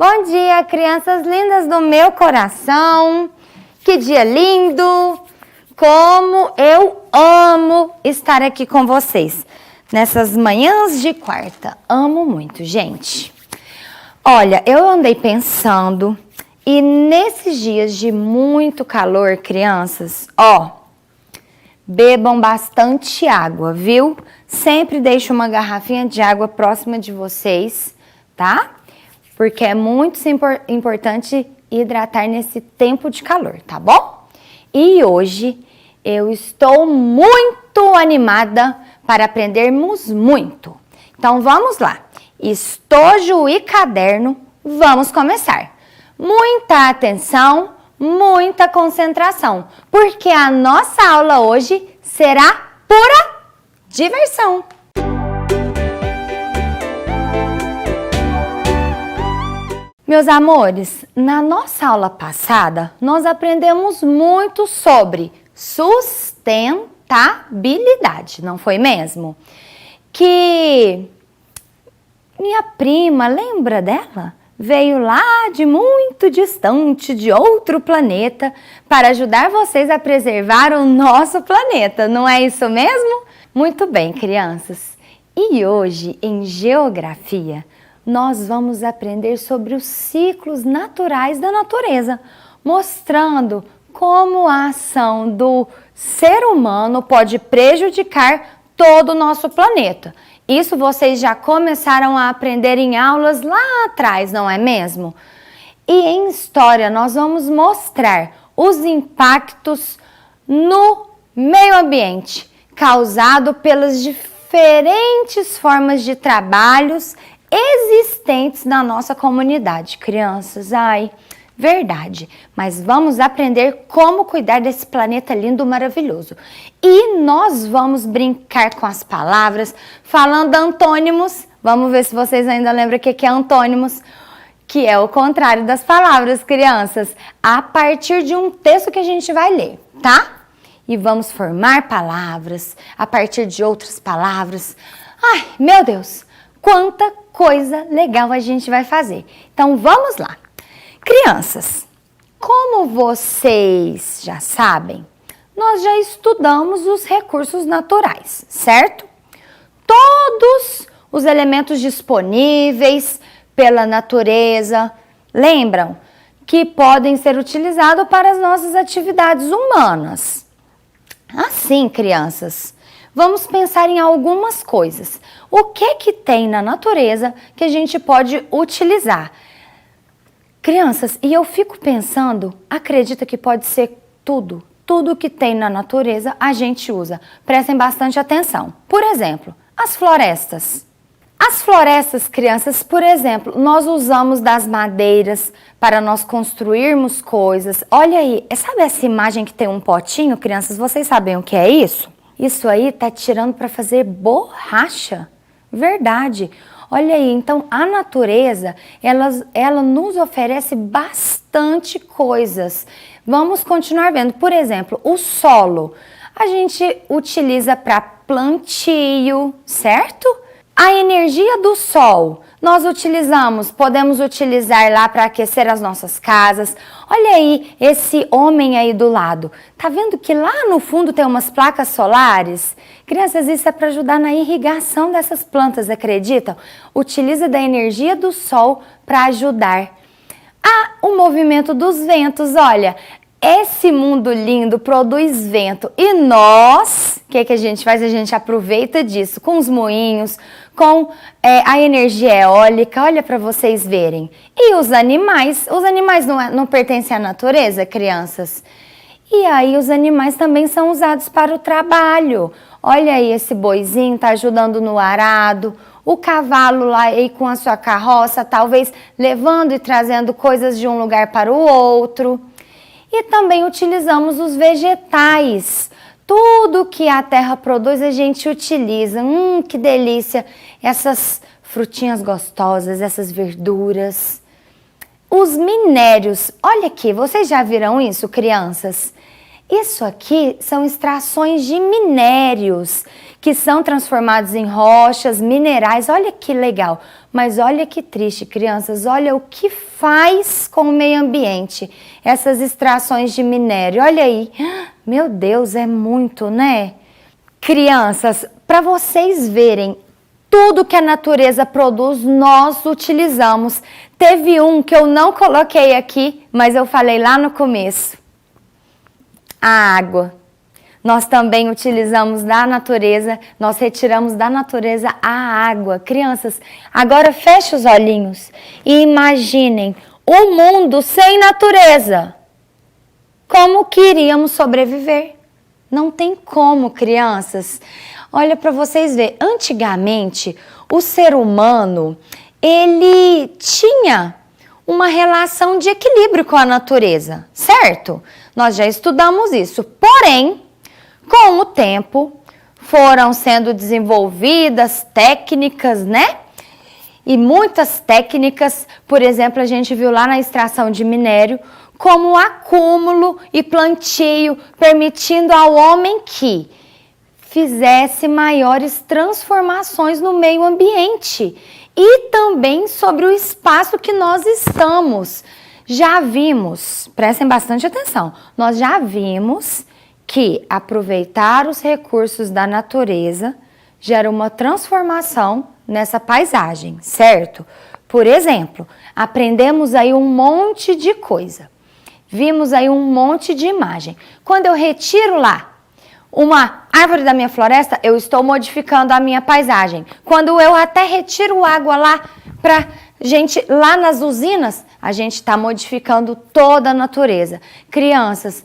Bom dia, crianças lindas do meu coração. Que dia lindo! Como eu amo estar aqui com vocês nessas manhãs de quarta. Amo muito, gente. Olha, eu andei pensando e nesses dias de muito calor, crianças, bebam bastante água, viu? Sempre deixe uma garrafinha de água próxima de vocês, tá? Porque é muito importante hidratar nesse tempo de calor, tá bom? E hoje eu estou muito animada para aprendermos muito. Então vamos lá. Estojo e caderno, vamos começar. Muita atenção, muita concentração, porque a nossa aula hoje será pura diversão. Meus amores, na nossa aula passada, nós aprendemos muito sobre sustentabilidade, não foi mesmo? Que minha prima, lembra dela? Veio lá de muito distante, de outro planeta, para ajudar vocês a preservar o nosso planeta, não é isso mesmo? Muito bem, crianças. E hoje, em Geografia, nós vamos aprender sobre os ciclos naturais da natureza, mostrando como a ação do ser humano pode prejudicar todo o nosso planeta. Isso vocês já começaram a aprender em aulas lá atrás, não é mesmo? E em História nós vamos mostrar os impactos no meio ambiente causado pelas diferentes formas de trabalhos existentes na nossa comunidade. Crianças, verdade, mas vamos aprender como cuidar desse planeta lindo, maravilhoso. E nós vamos brincar com as palavras, falando antônimos. Vamos ver se vocês ainda lembram o que é antônimos, que é o contrário das palavras, crianças, a partir de um texto que a gente vai ler, tá? E vamos formar palavras a partir de outras palavras. Ai, meu Deus, quanta coisa legal a gente vai fazer. Então, vamos lá. Crianças, como vocês já sabem, nós já estudamos os recursos naturais, certo? Todos os elementos disponíveis pela natureza, lembram? Que podem ser utilizados para as nossas atividades humanas. Assim, crianças, vamos pensar em algumas coisas. O que tem na natureza que a gente pode utilizar? Crianças, e eu fico pensando, acredita que pode ser tudo. Tudo que tem na natureza a gente usa. Prestem bastante atenção. Por exemplo, as florestas. As florestas, crianças, por exemplo, nós usamos das madeiras para nós construirmos coisas. Olha aí, sabe essa imagem que tem um potinho, crianças? Vocês sabem o que é isso? Isso aí tá tirando para fazer borracha. Verdade. Olha aí, então a natureza, ela nos oferece bastante coisas. Vamos continuar vendo. Por exemplo, o solo. A gente utiliza para plantio, certo? A energia do sol, nós podemos utilizar lá para aquecer as nossas casas. Olha aí, esse homem aí do lado. Tá vendo que lá no fundo tem umas placas solares? Crianças, isso é para ajudar na irrigação dessas plantas, acreditam? Utiliza da energia do sol para ajudar. O movimento dos ventos, olha, esse mundo lindo produz vento e nós, o que a gente faz? A gente aproveita disso com os moinhos, com a energia eólica, olha para vocês verem. E os animais não pertencem à natureza, crianças? E aí os animais também são usados para o trabalho. Olha aí, esse boizinho tá ajudando no arado, o cavalo lá aí com a sua carroça, talvez levando e trazendo coisas de um lugar para o outro. E também utilizamos os vegetais. Tudo que a terra produz a gente utiliza. Que delícia! Essas frutinhas gostosas, essas verduras. Os minérios. Olha aqui, vocês já viram isso, crianças? Isso aqui são extrações de minérios que são transformados em rochas, minerais. Olha que legal. Mas olha que triste, crianças. Olha o que faz com o meio ambiente essas extrações de minério. Olha aí. Meu Deus, é muito, né? Crianças, para vocês verem, tudo que a natureza produz, nós utilizamos. Teve um que eu não coloquei aqui, mas eu falei lá no começo. A água. Nós também utilizamos da natureza, nós retiramos da natureza a água. Crianças, agora feche os olhinhos e imaginem o mundo sem natureza. Como que iríamos sobreviver? Não tem como, crianças. Olha para vocês verem, antigamente o ser humano, ele tinha uma relação de equilíbrio com a natureza, certo? Nós já estudamos isso, porém, com o tempo, foram sendo desenvolvidas técnicas, né? E muitas técnicas, por exemplo, a gente viu lá na extração de minério, como o acúmulo e plantio, permitindo ao homem que fizesse maiores transformações no meio ambiente e também sobre o espaço que nós estamos. Já vimos, prestem bastante atenção, nós já vimos que aproveitar os recursos da natureza gera uma transformação nessa paisagem, certo? Por exemplo, aprendemos aí um monte de coisa, vimos aí um monte de imagem. Quando eu retiro lá uma árvore da minha floresta, eu estou modificando a minha paisagem. Quando eu até retiro água lá para gente, lá nas usinas, a gente está modificando toda a natureza. Crianças,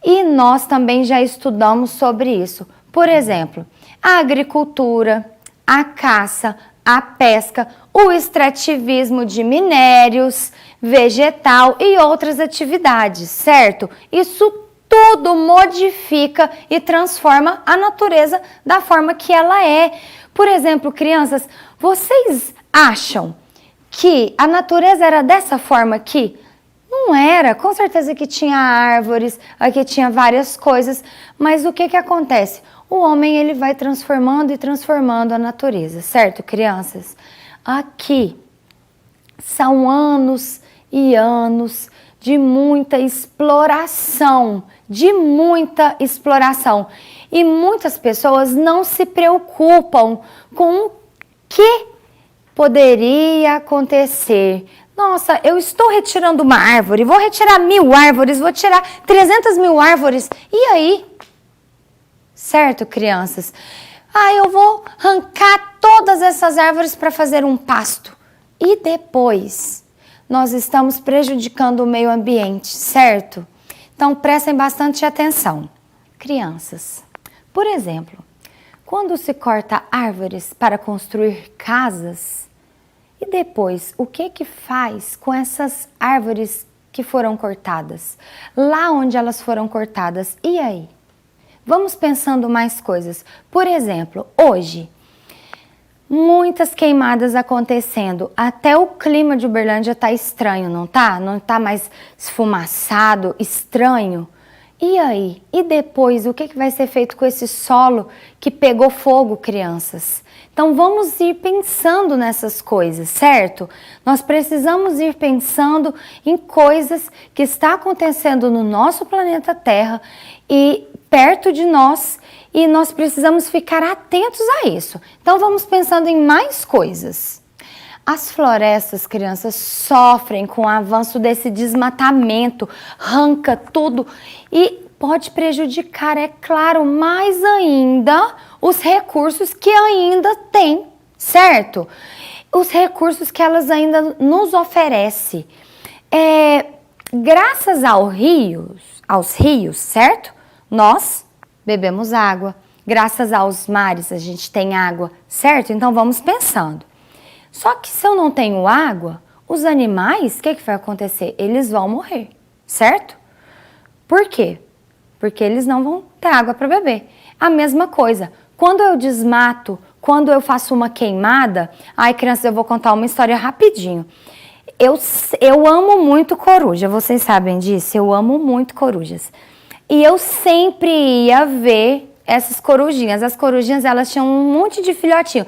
e nós também já estudamos sobre isso. Por exemplo, a agricultura, a caça, a pesca, o extrativismo de minérios, vegetal e outras atividades, certo? Isso tudo modifica e transforma a natureza da forma que ela é. Por exemplo, crianças, vocês acham que a natureza era dessa forma aqui? Não era, com certeza que tinha árvores, aqui tinha várias coisas, mas o que acontece? O homem ele vai transformando e transformando a natureza, certo, crianças? Aqui são anos e anos de muita exploração, E muitas pessoas não se preocupam com o que poderia acontecer. Nossa, eu estou retirando uma árvore, vou retirar 1000 árvores, vou tirar 300.000 árvores. E aí? Certo, crianças? Eu vou arrancar todas essas árvores para fazer um pasto. E depois? Nós estamos prejudicando o meio ambiente, certo? Então, prestem bastante atenção. Crianças, por exemplo, quando se corta árvores para construir casas, e depois, o que faz com essas árvores que foram cortadas? Lá onde elas foram cortadas, e aí? Vamos pensando mais coisas. Por exemplo, hoje, muitas queimadas acontecendo. Até o clima de Uberlândia está estranho, não tá? Não tá mais esfumaçado, estranho. E aí? E depois, o que vai ser feito com esse solo que pegou fogo, crianças? Então, vamos ir pensando nessas coisas, certo? Nós precisamos ir pensando em coisas que estão acontecendo no nosso planeta Terra e perto de nós, e nós precisamos ficar atentos a isso. Então, vamos pensando em mais coisas. As florestas, crianças, sofrem com o avanço desse desmatamento, arranca tudo e pode prejudicar, é claro, mais ainda os recursos que ainda tem, certo? Os recursos que elas ainda nos oferecem. Graças aos rios, certo? Nós bebemos água. Graças aos mares a gente tem água, certo? Então vamos pensando. Só que se eu não tenho água, os animais, o que vai acontecer? Eles vão morrer, certo? Por quê? Porque eles não vão ter água para beber. A mesma coisa, quando eu desmato, quando eu faço uma queimada... crianças, eu vou contar uma história rapidinho. Eu amo muito coruja, vocês sabem disso? Eu amo muito corujas. E eu sempre ia ver essas corujinhas. As corujinhas, elas tinham um monte de filhotinho.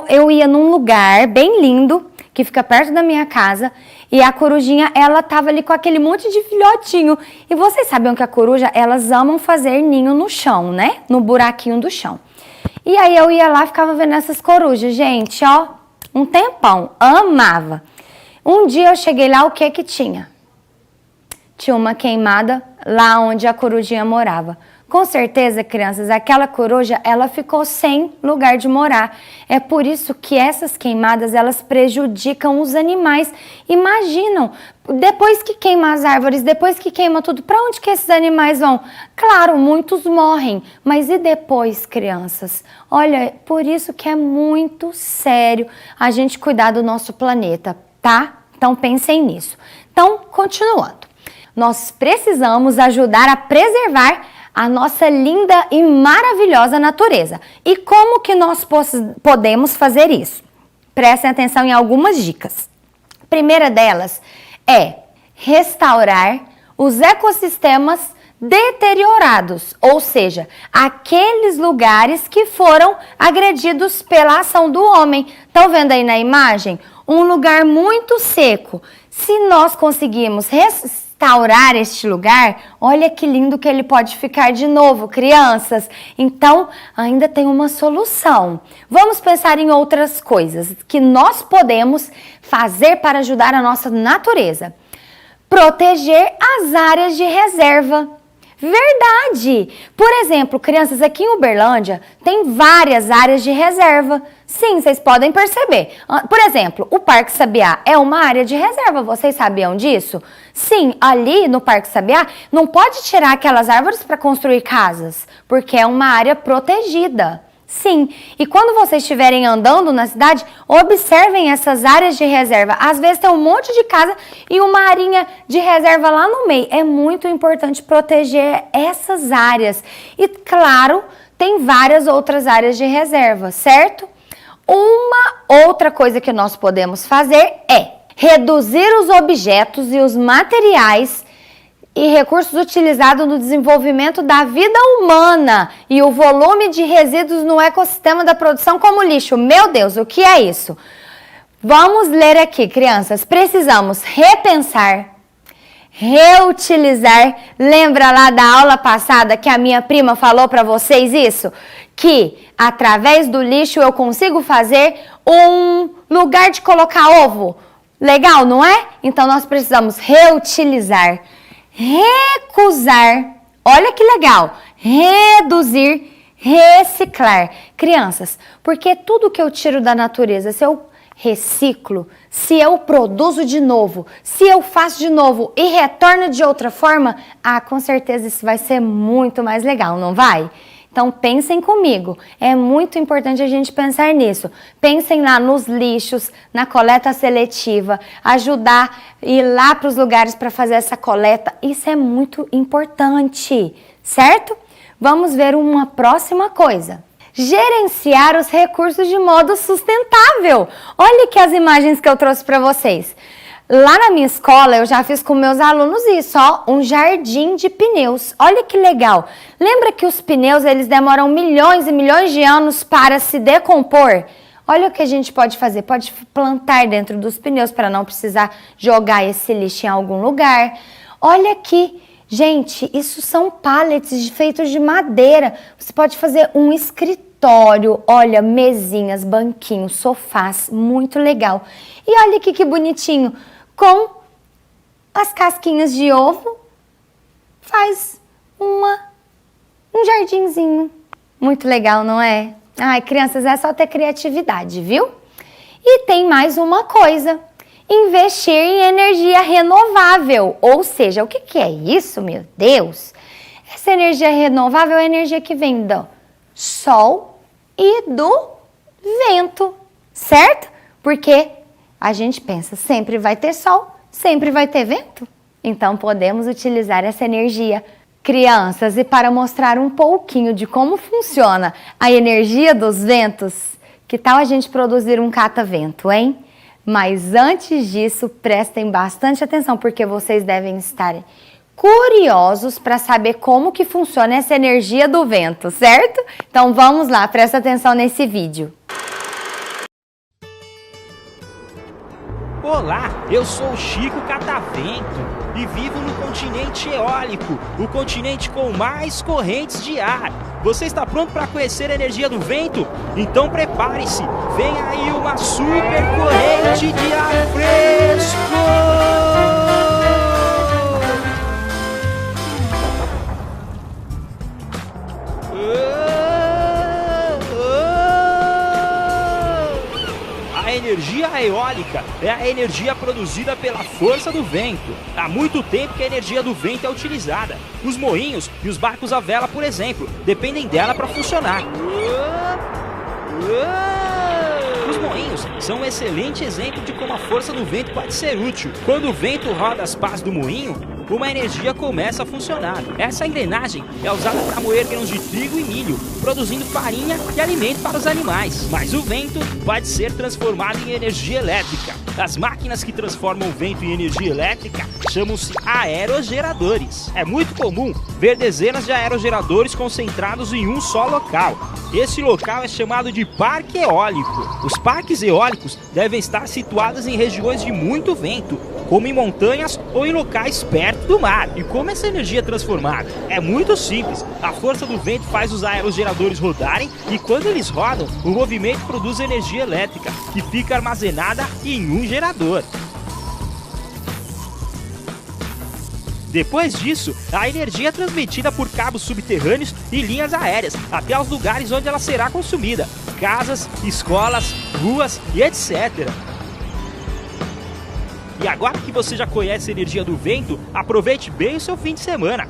Eu ia num lugar bem lindo, que fica perto da minha casa, e a corujinha, ela tava ali com aquele monte de filhotinho. E vocês sabiam que a coruja, elas amam fazer ninho no chão, né? No buraquinho do chão. E aí eu ia lá, ficava vendo essas corujas, gente, ó, um tempão, amava. Um dia eu cheguei lá, o que que tinha? Tinha uma queimada lá onde a corujinha morava. Com certeza, crianças, aquela coruja, ela ficou sem lugar de morar. É por isso que essas queimadas, elas prejudicam os animais. Imaginam, depois que queima as árvores, depois que queima tudo, para onde que esses animais vão? Claro, muitos morrem, mas e depois, crianças? Olha, por isso que é muito sério a gente cuidar do nosso planeta, tá? Então pensem nisso. Então, continuando. Nós precisamos ajudar a preservar a nossa linda e maravilhosa natureza. E como que nós podemos fazer isso? Prestem atenção em algumas dicas. A primeira delas é restaurar os ecossistemas deteriorados, ou seja, aqueles lugares que foram agredidos pela ação do homem. Estão vendo aí na imagem? Um lugar muito seco. Se nós conseguirmos restaurar este lugar, olha que lindo que ele pode ficar de novo, crianças. Então, ainda tem uma solução. Vamos pensar em outras coisas que nós podemos fazer para ajudar a nossa natureza. Proteger as áreas de reserva. Verdade! Por exemplo, crianças, aqui em Uberlândia tem várias áreas de reserva. Sim, vocês podem perceber. Por exemplo, o Parque Sabiá é uma área de reserva. Vocês sabiam disso? Sim, ali no Parque Sabiá não pode tirar aquelas árvores para construir casas, porque é uma área protegida. Sim, e quando vocês estiverem andando na cidade, observem essas áreas de reserva. Às vezes tem um monte de casa e uma arinha de reserva lá no meio. É muito importante proteger essas áreas. E claro, tem várias outras áreas de reserva, certo? Uma outra coisa que nós podemos fazer é reduzir os objetos e os materiais e recursos utilizados no desenvolvimento da vida humana e o volume de resíduos no ecossistema da produção como lixo. Meu Deus, o que é isso? Vamos ler aqui, crianças. Precisamos repensar, reutilizar. Lembra lá da aula passada que a minha prima falou para vocês isso? Que através do lixo eu consigo fazer um lugar de colocar ovo. Legal, não é? Então nós precisamos reutilizar, recusar, olha que legal, reduzir, reciclar. Crianças, porque tudo que eu tiro da natureza, se eu reciclo, se eu produzo de novo, se eu faço de novo e retorno de outra forma, com certeza isso vai ser muito mais legal, não vai? Então pensem comigo, é muito importante a gente pensar nisso. Pensem lá nos lixos, na coleta seletiva, ajudar a ir lá para os lugares para fazer essa coleta. Isso é muito importante, certo? Vamos ver uma próxima coisa. Gerenciar os recursos de modo sustentável. Olha que as imagens que eu trouxe para vocês. Lá na minha escola, eu já fiz com meus alunos isso, ó, um jardim de pneus. Olha que legal. Lembra que os pneus, eles demoram milhões e milhões de anos para se decompor? Olha o que a gente pode fazer. Pode plantar dentro dos pneus para não precisar jogar esse lixo em algum lugar. Olha aqui. Gente, isso são pallets feitos de madeira. Você pode fazer um escritório, olha, mesinhas, banquinhos, sofás, muito legal. E olha aqui que bonitinho. Com as casquinhas de ovo, faz um jardinzinho. Muito legal, não é? Ai, crianças, é só ter criatividade, viu? E tem mais uma coisa. Investir em energia renovável. Ou seja, o que é isso, meu Deus? Essa energia renovável é a energia que vem do sol e do vento, certo? Porque a gente pensa, sempre vai ter sol, sempre vai ter vento. Então podemos utilizar essa energia. Crianças, e para mostrar um pouquinho de como funciona a energia dos ventos, que tal a gente produzir um catavento, hein? Mas antes disso, prestem bastante atenção, porque vocês devem estar curiosos para saber como que funciona essa energia do vento, certo? Então vamos lá, presta atenção nesse vídeo. Olá, eu sou o Chico Catavento e vivo no continente eólico, o continente com mais correntes de ar. Você está pronto para conhecer a energia do vento? Então prepare-se, vem aí uma super corrente de ar fresco! A energia eólica é a energia produzida pela força do vento. Há muito tempo que a energia do vento é utilizada. Os moinhos e os barcos à vela, por exemplo, dependem dela para funcionar. Os moinhos são um excelente exemplo de como a força do vento pode ser útil. Quando o vento roda as pás do moinho, uma energia começa a funcionar. Essa engrenagem é usada para moer grãos de trigo e milho, produzindo farinha e alimento para os animais. Mas o vento pode ser transformado em energia elétrica. As máquinas que transformam o vento em energia elétrica chamam-se aerogeradores. É muito comum ver dezenas de aerogeradores concentrados em um só local. Esse local é chamado de parque eólico. Os parques eólicos devem estar situados em regiões de muito vento, como em montanhas ou em locais perto do mar. E como essa energia é transformada? É muito simples. A força do vento faz os aerogeradores rodarem e quando eles rodam, o movimento produz energia elétrica, que fica armazenada em um gerador. Depois disso, a energia é transmitida por cabos subterrâneos e linhas aéreas até os lugares onde ela será consumida: casas, escolas, ruas e etc. E agora que você já conhece a energia do vento, aproveite bem o seu fim de semana.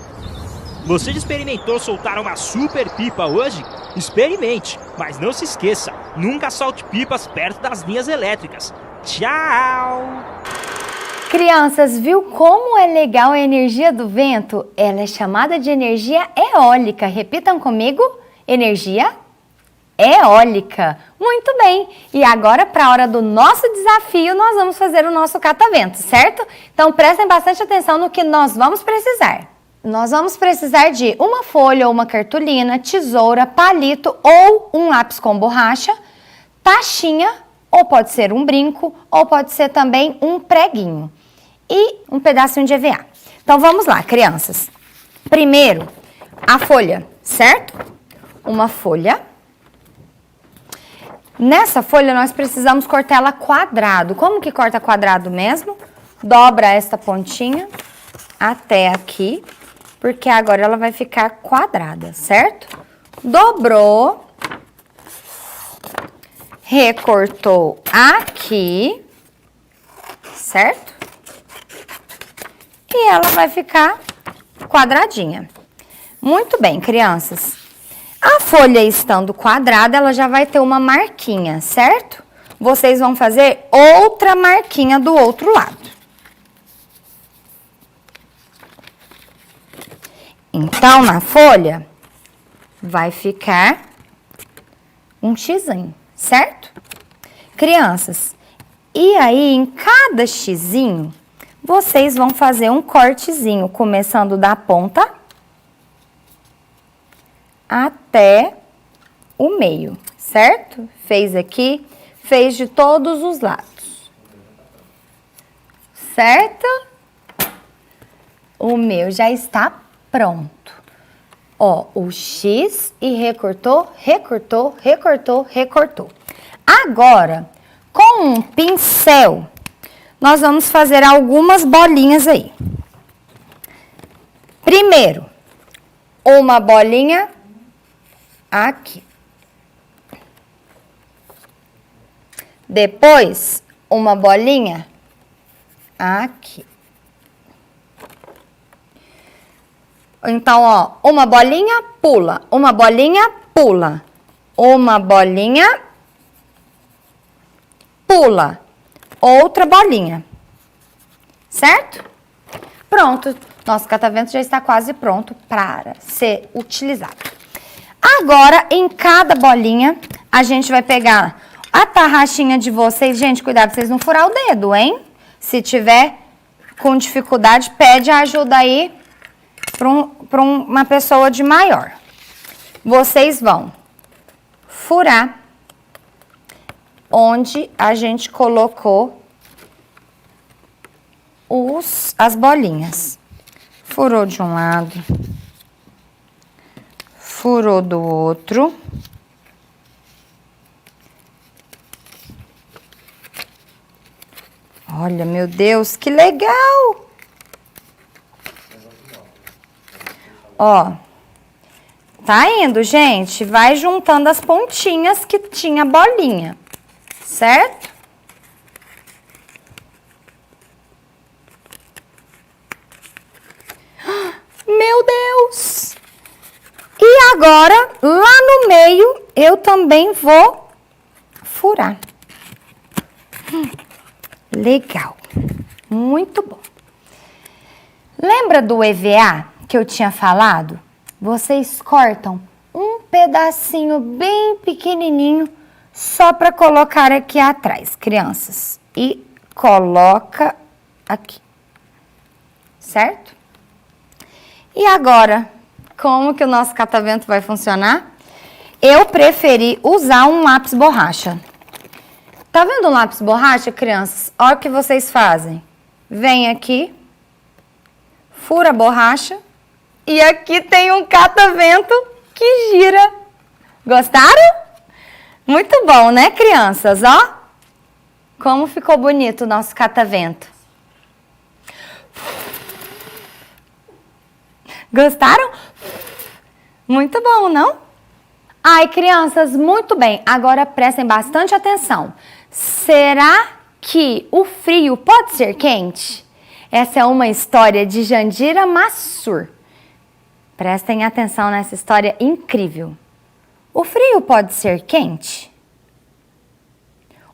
Você já experimentou soltar uma super pipa hoje? Experimente, mas não se esqueça, nunca solte pipas perto das linhas elétricas. Tchau! Crianças, viu como é legal a energia do vento? Ela é chamada de energia eólica. Repitam comigo, energia eólica. Muito bem, e agora para a hora do nosso desafio, nós vamos fazer o nosso catavento, certo? Então prestem bastante atenção no que nós vamos precisar. Nós vamos precisar de uma folha ou uma cartolina, tesoura, palito ou um lápis com borracha, tachinha, ou pode ser um brinco, ou pode ser também um preguinho e um pedacinho de EVA. Então vamos lá, crianças. Primeiro, a folha, certo? Uma folha. Nessa folha nós precisamos cortar ela quadrado. Como que corta quadrado mesmo? Dobra esta pontinha até aqui, porque agora ela vai ficar quadrada, certo? Dobrou, recortou aqui, certo? E ela vai ficar quadradinha. Muito bem, crianças. A folha estando quadrada, ela já vai ter uma marquinha, certo? Vocês vão fazer outra marquinha do outro lado. Então, na folha, vai ficar um xizinho, certo? Crianças, e aí em cada xizinho, vocês vão fazer um cortezinho, começando da ponta até o meio, certo? Fez aqui, fez de todos os lados, certo? O meu já está pronto. Ó, o X e recortou, recortou, recortou, recortou. Agora, com um pincel, nós vamos fazer algumas bolinhas aí. Primeiro, uma bolinha aqui. Depois, uma bolinha aqui. Então, ó, uma bolinha, pula. Uma bolinha, pula. Uma bolinha, pula. Outra bolinha. Certo? Pronto. Nosso catavento já está quase pronto para ser utilizado. Agora, em cada bolinha, a gente vai pegar a tarraxinha de vocês. Gente, cuidado pra vocês não furar o dedo, hein? Se tiver com dificuldade, pede ajuda aí para uma pessoa de maior. Vocês vão furar onde a gente colocou as bolinhas. Furou de um lado, furou do outro. Olha, meu Deus, que legal! Ó, tá indo, gente. Vai juntando as pontinhas que tinha bolinha, certo? Meu Deus! E agora, lá no meio, eu também vou furar. Legal. Muito bom. Lembra do EVA que eu tinha falado? Vocês cortam um pedacinho bem pequenininho só para colocar aqui atrás, crianças. E coloca aqui. Certo? E agora, como que o nosso catavento vai funcionar? Eu preferi usar um lápis borracha. Tá vendo um lápis borracha, crianças? Olha o que vocês fazem. Vem aqui, fura a borracha e aqui tem um catavento que gira. Gostaram? Muito bom, né, crianças? Ó, como ficou bonito o nosso catavento. Gostaram? Muito bom, não? Ai, crianças, muito bem. Agora prestem bastante atenção. Será que o frio pode ser quente? Essa é uma história de Jandira Mansur. Prestem atenção nessa história incrível. O frio pode ser quente?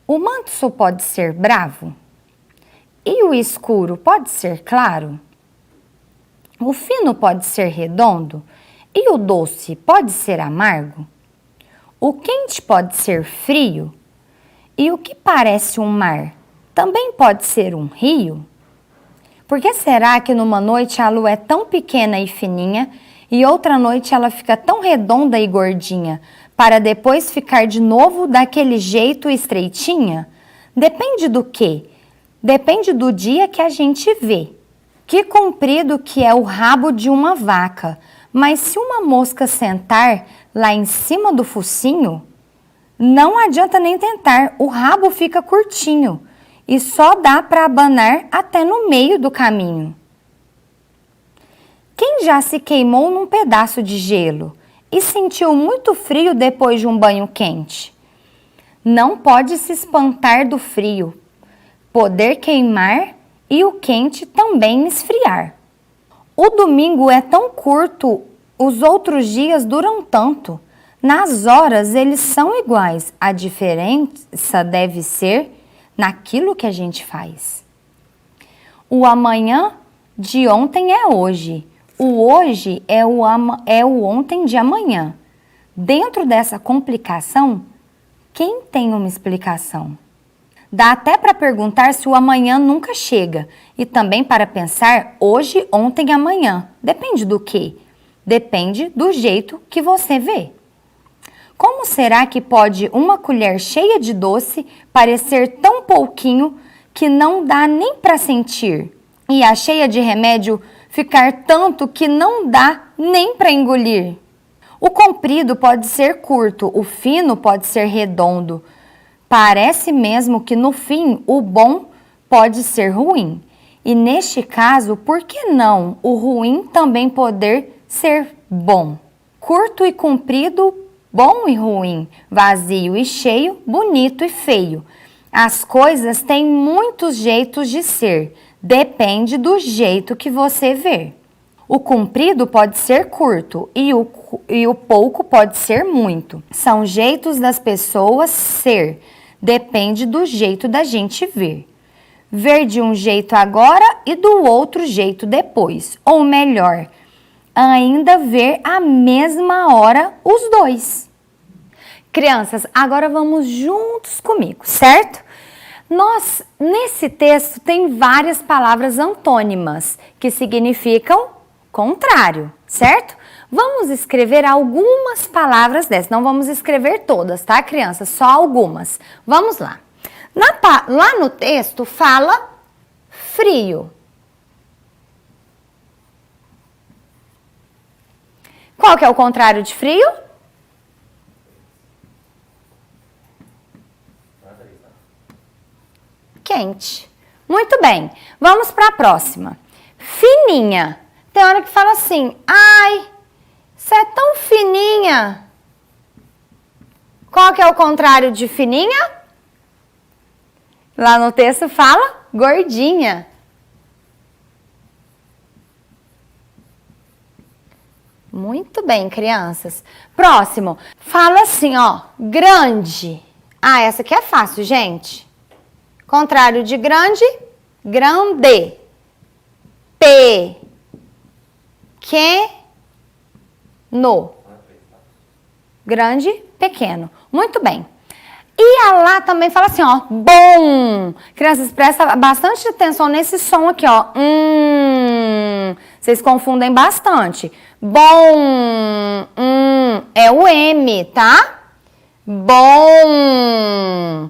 O manso pode ser bravo? E o escuro pode ser claro? O fino pode ser redondo? E o doce pode ser amargo? O quente pode ser frio? E o que parece um mar também pode ser um rio? Por que será que numa noite a lua é tão pequena e fininha e outra noite ela fica tão redonda e gordinha, para depois ficar de novo daquele jeito estreitinha? Depende do quê? Depende do dia que a gente vê. Que comprido que é o rabo de uma vaca, mas se uma mosca sentar lá em cima do focinho, não adianta nem tentar, o rabo fica curtinho e só dá para abanar até no meio do caminho. Quem já se queimou num pedaço de gelo e sentiu muito frio depois de um banho quente? Não pode se espantar do frio, poder queimar e o quente também esfriar. O domingo é tão curto, os outros dias duram tanto. Nas horas eles são iguais, a diferença deve ser naquilo que a gente faz. O amanhã de ontem é hoje, o hoje é o ontem de amanhã. Dentro dessa complicação, quem tem uma explicação? Dá até para perguntar se o amanhã nunca chega e também para pensar hoje, ontem, amanhã. Depende do quê? Depende do jeito que você vê. Como será que pode uma colher cheia de doce parecer tão pouquinho que não dá nem para sentir? E a cheia de remédio ficar tanto que não dá nem para engolir? O comprido pode ser curto, o fino pode ser redondo. Parece mesmo que no fim o bom pode ser ruim. E neste caso, por que não o ruim também poder ser bom? Curto e comprido, bom e ruim, vazio e cheio, bonito e feio. As coisas têm muitos jeitos de ser, depende do jeito que você vê. O comprido pode ser curto e o pouco pode ser muito. São jeitos das pessoas ser, depende do jeito da gente ver. Ver de um jeito agora e do outro jeito depois, ou melhor, ainda ver à mesma hora os dois. Crianças, agora vamos juntos comigo, certo? Nesse texto tem várias palavras antônimas que significam contrário, certo? Vamos escrever algumas palavras dessas, não vamos escrever todas, tá, crianças? Só algumas. Vamos lá. Lá no texto fala frio. Qual que é o contrário de frio? Quente. Muito bem. Vamos para a próxima. Fininha. Tem hora que fala assim, ai, você é tão fininha. Qual que é o contrário de fininha? Lá no texto fala gordinha. Muito bem, crianças. Próximo. Fala assim, ó, grande. Ah, essa aqui é fácil, gente. Contrário de grande, grande. Pequeno. Grande, pequeno. Muito bem. E a lá também fala assim, ó, bom. Crianças, presta bastante atenção nesse som aqui, ó. Vocês confundem bastante. Bom, é o M, tá? Bom.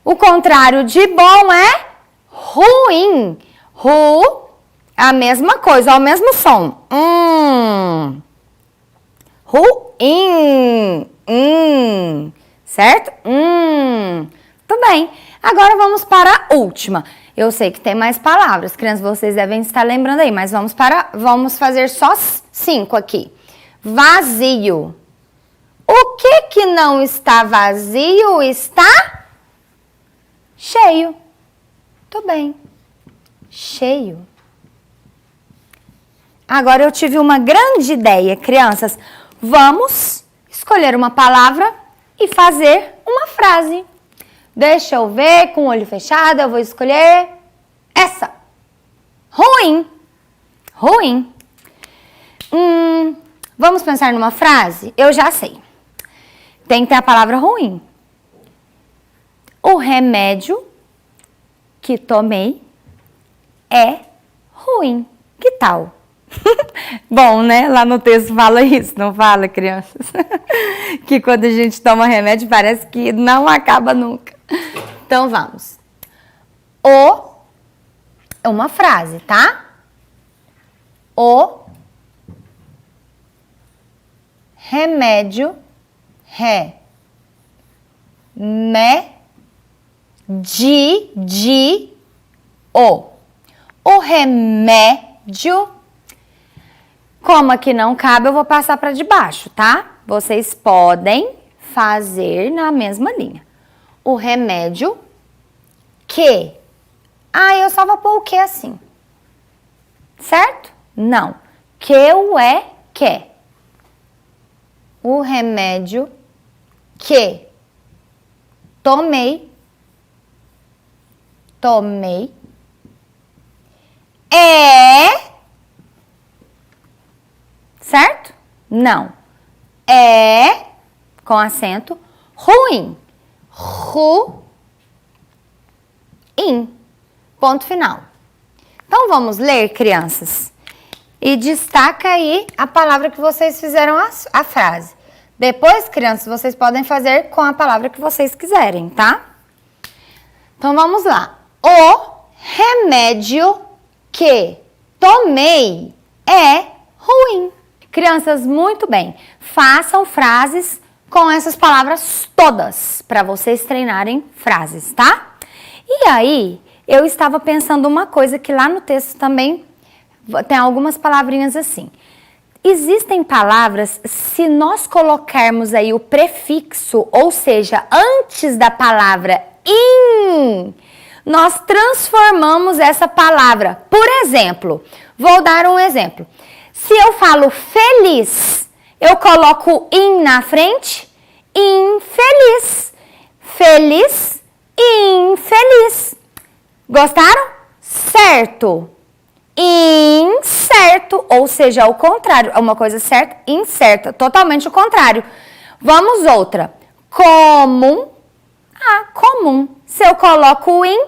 O contrário de bom é ruim. A mesma coisa, ó, o mesmo som. Ruim. Certo? Tudo bem. Agora vamos para a última. Eu sei que tem mais palavras, crianças, vocês devem estar lembrando aí, mas vamos fazer só 5 aqui. Vazio. O que não está vazio está cheio. Tudo bem. Cheio. Agora eu tive uma grande ideia, crianças. Vamos escolher uma palavra e fazer uma frase. Deixa eu ver, com o olho fechado, eu vou escolher essa. Ruim. Ruim. Vamos pensar numa frase? Eu já sei. Tem que ter a palavra ruim. O remédio que tomei é ruim. Que tal? Bom, né? Lá no texto fala isso, não fala, crianças? Que quando a gente toma remédio parece que não acaba nunca. Então vamos. É uma frase, tá? O remédio o remédio. Como aqui não cabe, eu vou passar para debaixo, tá? Vocês podem fazer na mesma linha. O remédio que... Ah, eu só vou pôr o que assim. Certo? Não. Que. O remédio que tomei é... Certo? Não. É, com acento, ruim. Ruim. Ponto final. Então, vamos ler, crianças? E destaca aí a palavra que vocês fizeram a frase. Depois, crianças, vocês podem fazer com a palavra que vocês quiserem, tá? Então, vamos lá. O remédio que tomei é ruim. Crianças, muito bem. Façam frases com essas palavras todas, para vocês treinarem frases, tá? E aí, eu estava pensando uma coisa que lá no texto também tem algumas palavrinhas assim. Existem palavras, se nós colocarmos aí o prefixo, ou seja, antes da palavra in, nós transformamos essa palavra. Por exemplo, vou dar um exemplo. Se eu falo feliz, eu coloco in na frente, infeliz. Feliz, infeliz. Gostaram? Certo. Incerto, ou seja, o contrário. É uma coisa certa, incerta. Totalmente o contrário. Vamos outra. Comum. Ah, comum. Se eu coloco in,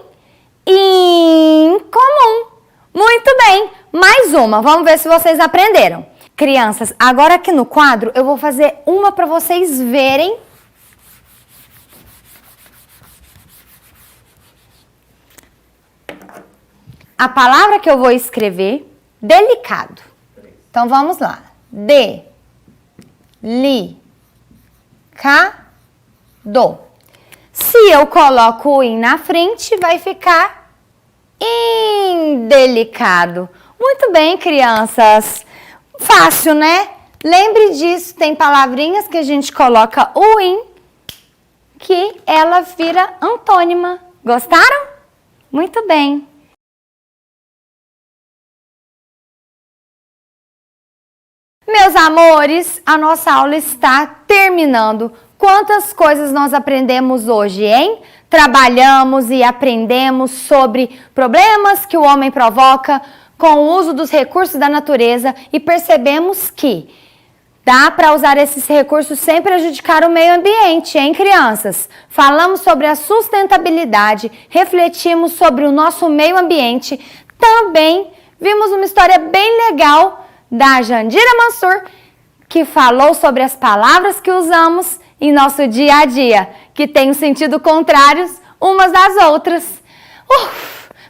incomum. Muito bem. Mais uma, vamos ver se vocês aprenderam. Crianças, agora aqui no quadro eu vou fazer uma para vocês verem. A palavra que eu vou escrever, delicado. Então vamos lá. De-li-ca-do. Se eu coloco o in na frente, vai ficar indelicado. Muito bem, crianças. Fácil, né? Lembre disso, tem palavrinhas que a gente coloca o in, que ela vira antônima. Gostaram? Muito bem. Meus amores, a nossa aula está terminando. Quantas coisas nós aprendemos hoje, hein? Trabalhamos e aprendemos sobre problemas que o homem provoca com o uso dos recursos da natureza e percebemos que dá para usar esses recursos sem prejudicar o meio ambiente, hein, crianças? Falamos sobre a sustentabilidade, refletimos sobre o nosso meio ambiente, também vimos uma história bem legal da Jandira Mansur, que falou sobre as palavras que usamos em nosso dia a dia, que têm sentido contrários umas das outras.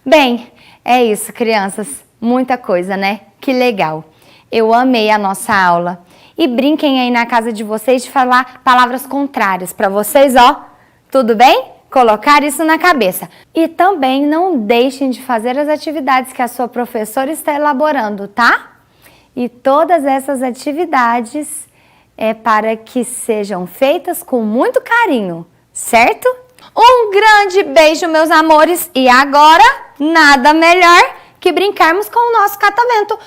Bem, é isso, crianças. Muita coisa, né? Que legal. Eu amei a nossa aula. E brinquem aí na casa de vocês de falar palavras contrárias para vocês, ó. Tudo bem? Colocar isso na cabeça. E também não deixem de fazer as atividades que a sua professora está elaborando, tá? E todas essas atividades é para que sejam feitas com muito carinho, certo? Um grande beijo, meus amores. E agora, nada melhor que brincarmos com o nosso catavento.